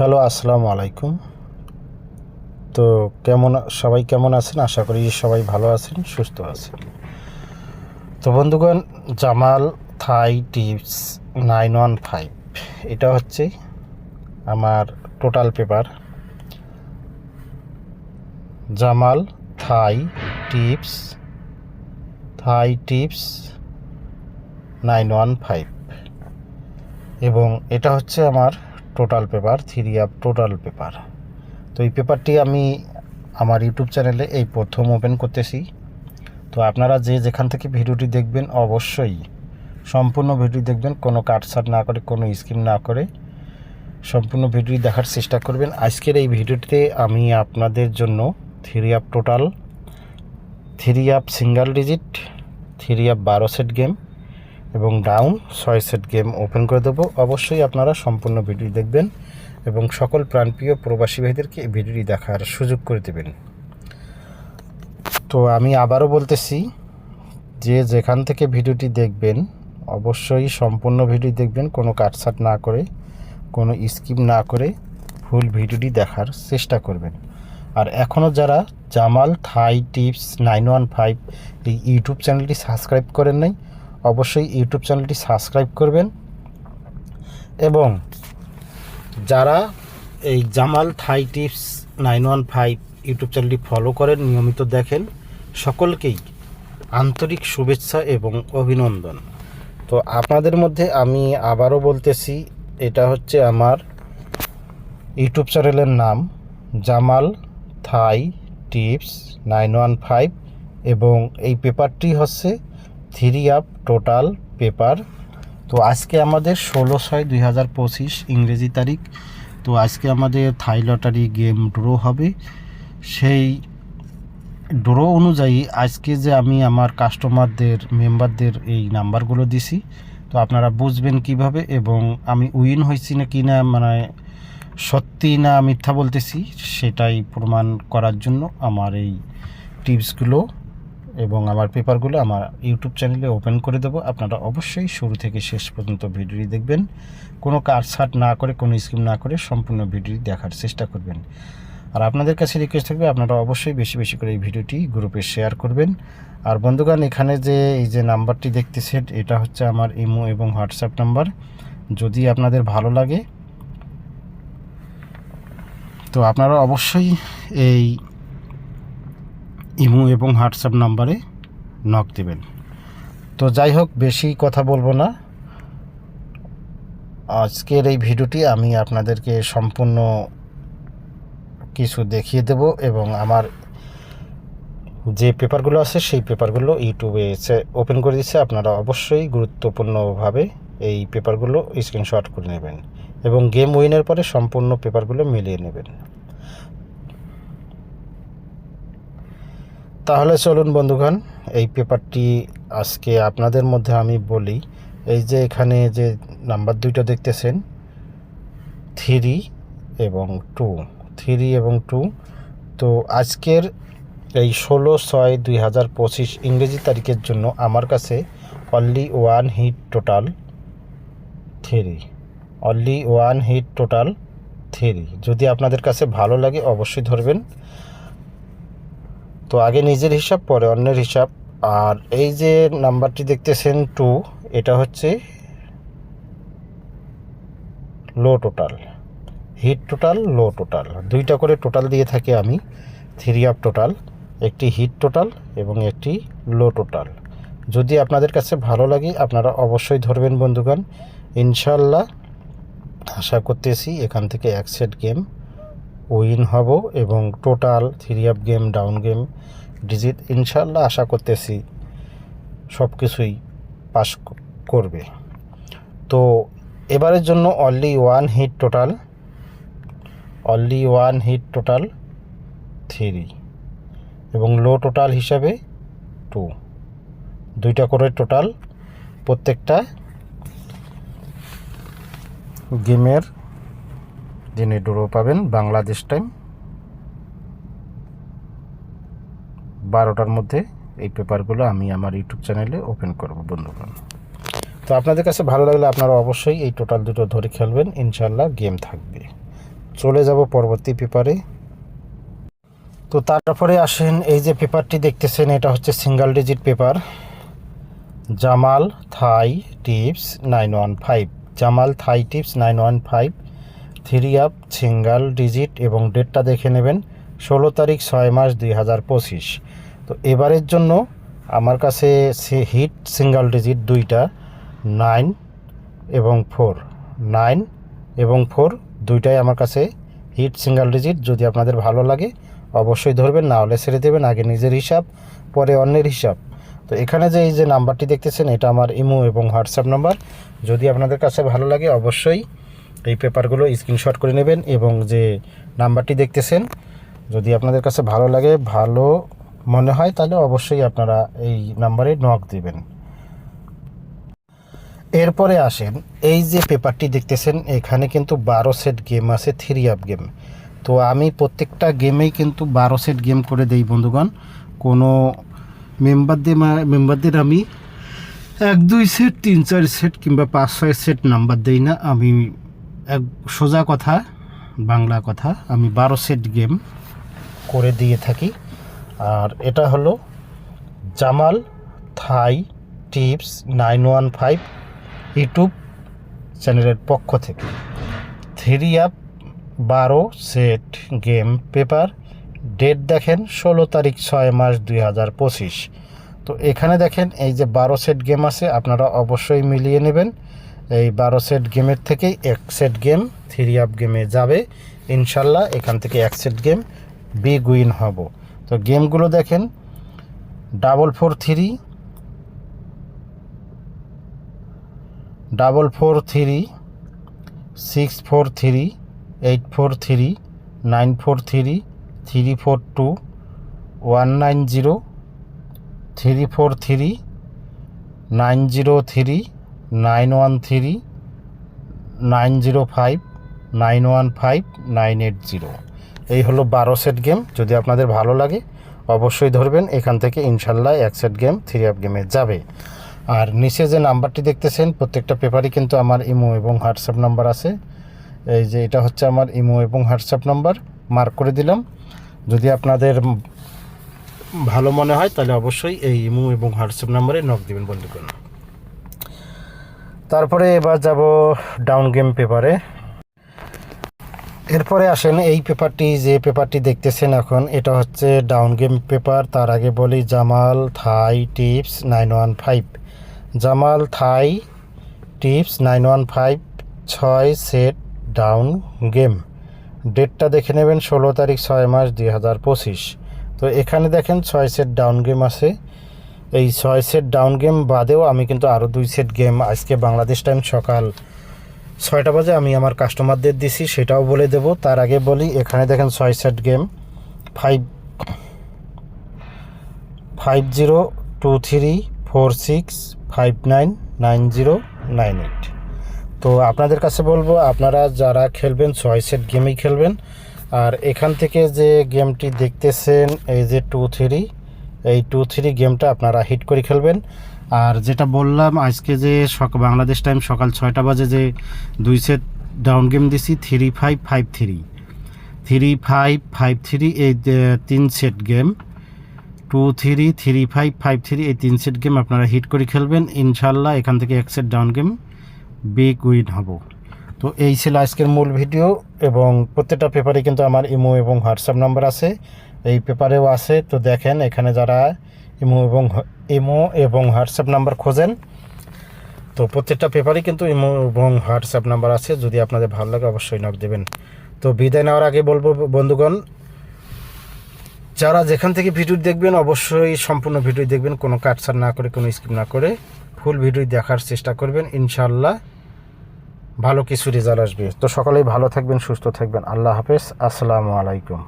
Hello, আসসালামু আলাইকুম। তো সবাই কেমন আছেন? আশা করি সবাই ভালো আছেন, সুস্থ আছেন। তো বন্ধুগণ, জামাল থাই টিপস 915 এটা হচ্ছে আমার টোটাল পেপার। জামাল থাই টিপস 915 এবং এটা হচ্ছে আমার টোটাল পেপার, 3 টোটাল পেপার। তো এই পেপারটি আমি আমার ইউটিউব চ্যানেলে এই প্রথম ওপেন করতেছি। তো আপনারা যেখান থেকে ভিডিওটি দেখবেন অবশ্যই সম্পূর্ণ ভিডিও দেখবেন, কোনো কাটছাট না করে, কোনো স্কিপ না করে সম্পূর্ণ ভিডিও দেখার চেষ্টা করবেন। আজকের এই ভিডিওটিতে আমি আপনাদের জন্য 3 সিঙ্গেল ডিজিট, 12 সেট গেম এবং ডাউন 6 সেট গেম ওপেন করে দেবো। অবশ্যই আপনারা সম্পূর্ণ ভিডিও দেখবেন এবং সকল প্রাণপ্রিয় প্রবাসী ভাইদেরকে এই ভিডিওটি দেখার সুযোগ করে দেবেন। তো আমি আবারও বলতেছি, যেখান থেকে ভিডিওটি দেখবেন অবশ্যই সম্পূর্ণ ভিডিও দেখবেন, কোনো কাটছাট না করে, কোনো স্কিপ না করে ফুল ভিডিওটি দেখার চেষ্টা করবেন। আর এখনও যারা জামাল থাই টিপস 915 এই ইউটিউব চ্যানেলটি সাবস্ক্রাইব করেন নাই, অবশ্যই ইউটিউব চ্যানেলটি সাবস্ক্রাইব করবেন। এবং যারা এই জামাল থাই টিপস 915 ইউটিউব চ্যানেলটি ফলো করেন, নিয়মিত দেখেন, সকলকেই আন্তরিক শুভেচ্ছা এবং অভিনন্দন। তো আপনাদের মধ্যে আমি আবারও বলতেছি, এটা হচ্ছে আমার ইউটিউব চ্যানেলের নাম জামাল থাই টিপস 915 এবং এই পেপারটি হচ্ছে 3 টোটাল পেপার। তো আজকে আমাদের 16/6/2025 ইংরেজি তারিখ। তো আজকে আমাদের থাই লটারি গেম ড্র হবে। সেই ড্র অনুযায়ী আজকে যে আমি আমার কাস্টমারদের, মেম্বারদের এই নাম্বারগুলো দিছি, তো আপনারা বুঝবেন কিভাবে এবং আমি উইন হয়েছি না কি না, মানে সত্যি না মিথ্যা বলতেছি, সেটাই প্রমাণ করার জন্য আমার এই টিপসগুলো এবং আমার পেপারগুলো আমার ইউটিউব চ্যানেলে ওপেন করে দেবো। আপনারা অবশ্যই শুরু থেকে শেষ পর্যন্ত ভিডিওটি দেখবেন, কোনো কাটছাট না করে, কোনো স্কিপ না করে সম্পূর্ণ ভিডিওটি দেখার চেষ্টা করবেন। আর আপনাদের কাছে রিকোয়েস্ট থাকবে, আপনারা অবশ্যই বেশি বেশি করে এই ভিডিওটি গ্রুপে শেয়ার করবেন। আর বন্ধুগণ, এখানে এই যে নাম্বারটি দেখতেছেন, এটা হচ্ছে আমার ইমো এবং হোয়াটসঅ্যাপ নাম্বার। যদি আপনাদের ভালো লাগে তো আপনারা অবশ্যই এই ইমো এবং হোয়াটসঅ্যাপ নাম্বারে নক দেবেন। তো যাই হোক, বেশি কথা বলবো না। আজকের এই ভিডিওটি আমি আপনাদেরকে সম্পূর্ণ কিছু দেখিয়ে দেব এবং আমার যে পেপারগুলো আছে সেই পেপারগুলো ইউটিউবে ওপেন করে দিচ্ছে। আপনারা অবশ্যই গুরুত্বপূর্ণভাবে এই পেপারগুলো স্ক্রিনশট করে নেবেন এবং গেম উইনের পরে সম্পূর্ণ পেপারগুলো মিলিয়ে নেবেন। তাহলে চলুন বন্ধুগণ, এই পেপারটি আজকে আপনাদের মধ্যে আমি বলি। এই যে এখানে যে নাম্বার দুইটা দেখতেছেন, 3 এবং 2, তো আজকের এই 16/6/2025 ইংরেজি তারিখের জন্য আমার কাছে অনলি ওয়ান হিট টোটাল 3। যদি আপনাদের কাছে ভালো লাগে অবশ্যই ধরবেন। তো আগে নিজের হিসাব, পরে অন্যের হিসাব। আর এই যে নাম্বারটি দেখতেছেন 2, এটা হচ্ছে লো টোটাল, হিট টোটাল, লো টোটাল, দুইটা করে টোটাল দিয়ে থাকি আমি। 3 টোটাল, একটি হিট টোটাল এবং একটি লো টোটাল। যদি আপনাদের কাছে ভালো লাগে আপনারা অবশ্যই ধরবেন বন্ধুগণ। ইনশাল্লাহ আশা করতেছি এখান থেকে 1 সেট গেম উইন হব এবং total 3 game, down game, digit ইনশাল্লাহ আশা করতেছি সব কিছুই পাস করবে। তো এবারের জন্য অনলি ওয়ান হিট টোটাল 3 এবং লো টোটাল হিসাবে 2, দুইটা করে টোটাল প্রত্যেকটা গেমের দিনে ড্র পাবেন। বাংলাদেশ টাইম 12টার মধ্যে এই পেপারগুলো আমি আমার ইউটিউব চ্যানেলে ওপেন করব বন্ধুগণ। তো আপনাদের কাছে ভালো লাগলে আপনারা অবশ্যই এই টোটাল দুটো ধরে খেলবেন, ইনশাল্লাহ গেম থাকবে। চলে যাব পরবর্তী পেপারে। তো তারপরে আসেন এই যে পেপারটি দেখতেছেন, এটা হচ্ছে সিঙ্গেল ডিজিট পেপার, জামাল থাই টিপস 915। জামাল থাই tips 915 three up single digit, এবং ডেটটা দেখে নেবেন 16 তারিখ 6 মাস 2025। তো এবারের জন্য আমার কাছে হিট সিঙ্গেল ডিজিট দুইটা 9 এবং 4, 9 এবং 4 দুইটাই আমার কাছে হিট সিঙ্গেল ডিজিট। যদি আপনাদের ভালো লাগে অবশ্যই ধরবেন, না হলে ছেড়ে দেবেন। আগে নিজের হিসাব, পরে অন্যের হিসাব। তো এখানে যে এই যে নাম্বারটি দেখতেছেন, এটা আমার ইমো এবং হোয়াটসঅ্যাপ নাম্বার। যদি আপনাদের কাছে ভালো লাগে অবশ্যই এই পেপারগুলো স্ক্রিনশট করে নেবেন, এবং যে নাম্বারটি দেখতেছেন যদি আপনাদের কাছে ভালো লাগে, ভালো মনে হয়, তাহলে অবশ্যই আপনারা এই নাম্বারে নক দিবেন। এরপরে আসেন এই যে পেপারটি দেখতেছেন, এখানে কিন্তু 12 সেট গেম আছে, থ্রি আপ গেম। তো আমি প্রত্যেকটা গেমেই কিন্তু 12 সেট গেম করে দেই বন্ধুগণ। কোনো মেম্বারদের আমি 1-2 সেট, 3-4 সেট কিংবা 5-6 সেট নাম্বার দেই না। আমি এক সোজা কথা, বাংলা কথা, আমি 12 সেট গেম করে দিয়ে থাকি। আর এটা হলো জামাল থাই টিপস 915 ইউটিউব চ্যানেলের পক্ষ থেকে three up 12 set game paper. Date দেখেন 16 তারিখ 6 মাস 2025। তো এখানে দেখেন এই যে 12 সেট গেম আছে, আপনারা অবশ্যই মিলিয়ে নেবেন। এই 12 সেট গেমের থেকেই 1 সেট গেম থ্রি আপ গেমে যাবে ইনশাল্লাহ। এখান থেকে 1 সেট গেম বিগ উইন হব। তো গেমগুলো দেখেন 443, 443, 643, 843, 943, 342, 190, 343, 903, 913, 905, 915, 980। এই হলো 12 সেট গেম। যদি আপনাদের ভালো লাগে অবশ্যই ধরবেন, এখান থেকে ইনশাল্লাহ 1 সেট গেম থ্রি আপ গেমে যাবে। আর নিচে যে নাম্বারটি দেখতেছেন, প্রত্যেকটা পেপারই কিন্তু আমার ইমো এবং হোয়াটসঅ্যাপ নাম্বার আছে। এই যে এটা হচ্ছে আমার ইমো এবং হোয়াটসঅ্যাপ নাম্বার, মার্ক করে দিলাম। যদি আপনাদের ভালো মনে হয় তাহলে অবশ্যই এই ইমো এবং হোয়াটসঅ্যাপ নাম্বারে নক দেবেন বন্ধুগণ। তারপরে এবার যাব ডাউন গেম পেপারে। এরপরে আসেন এই পেপারটি, যে পেপারটি দেখতেছেন এখন, এটা হচ্ছে ডাউন গেম পেপার। তার আগে বলি জামাল থাই টিপস 915। জামাল থাই টিপস 915 6 সেট ডাউন গেম। ডেটটা দেখে নেবেন 16 তারিখ 6 মাস 2025। তো এখানে দেখেন 6 সেট ডাউন গেম আছে। এই 6 সেট ডাউন গেম বাদেও আমি কিন্তু আরও 2 সেট গেম আজকে বাংলাদেশ টাইম সকাল 6টা বাজে আমি আমার কাস্টমারদের দিছি, সেটাও বলে দেব। তার আগে বলি এখানে দেখেন 6 সেট গেম 502346599098। তো আপনাদের কাছে বলবো, আপনারা যারা খেলবেন 6 সেট গেমই খেলবেন। আর এখান থেকে যে গেমটি দেখতেছেন এই যে 2-3, এই 2-3 গেমটা আপনারা হিট করে খেলবেন। আর যেটা বললাম আজকে যে বাংলাদেশ টাইম সকাল 6টা বাজে যে 2 সেট ডাউন গেম দিছি 3553, 3553, এই 3 সেট গেম 2-3, 3553, এই 3 সেট গেম আপনারা হিট করে খেলবেন ইনশাল্লাহ। এখান থেকে 1 set down game big win হব। তো এই ছিল আজকের মূল ভিডিও, এবং প্রত্যেকটা পেপারে কিন্তু আমার ইমো এবং হোয়াটসঅ্যাপ নাম্বার আছে, এই পেপারেও আছে। তো দেখেন এখানে যারা ইমো এবং হোয়াটসঅ্যাপ নাম্বার খোঁজেন, তো প্রত্যেকটা পেপারে কিন্তু ইমো এবং হোয়াটসঅ্যাপ নাম্বার আছে। যদি আপনাদের ভালো লাগে অবশ্যই নক দেবেন। তো বিদায় নেওয়ার আগে বলবো বন্ধুগণ, যারা যেখান থেকে ভিডিও দেখবেন অবশ্যই সম্পূর্ণ ভিডিও দেখবেন, কোনো কাটছাড় না করে, কোনো স্কিপ না করে ফুল ভিডিও দেখার চেষ্টা করবেন। ইনশাল্লাহ ভালো কিছু রেজাল্ট আসবে। তো সকলেই ভালো থাকবেন, সুস্থ থাকবেন। আল্লাহ হাফেজ, আসসালামু আলাইকুম।